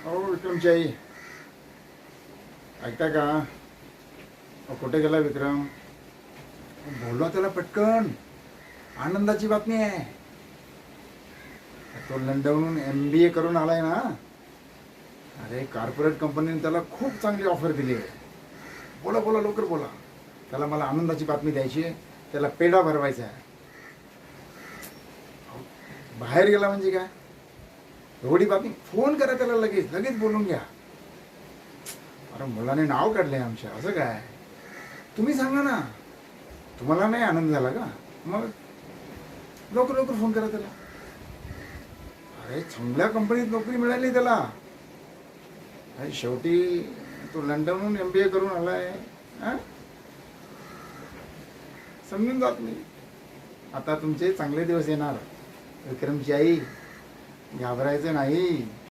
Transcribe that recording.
हो विक्रमची आई ऐकता का? अहो, कुठे गेला विक्रम? बोलवा त्याला पटकन. आनंदाची बातमी आहे. तो लंडनहून MBA करून आलाय ना. अरे कॉर्पोरेट कंपनीने त्याला खूप चांगली ऑफर दिली आहे. बोला बोला लवकर बोला. त्याला मला आनंदाची बातमी द्यायची आहे. त्याला पेढा भरवायचा आहे. बाहेर गेला म्हणजे काय? एवढी बातमी फोन करा त्याला, लगेच लगेच बोलून घ्या. अरे मुलाने नाव काढले आमच्या, असं काय? तुम्ही सांगा ना. तुम्हाला नाही आनंद झाला का? मग लवकर लवकर फोन करा त्याला. अरे चांगल्या कंपनीत नोकरी मिळाली त्याला. अरे शेवटी तो लंडनहून MBA करून आलाय. समजून जात नाही. आता तुमचे चांगले दिवस येणार विक्रमची आई, घाबरायचं नाही.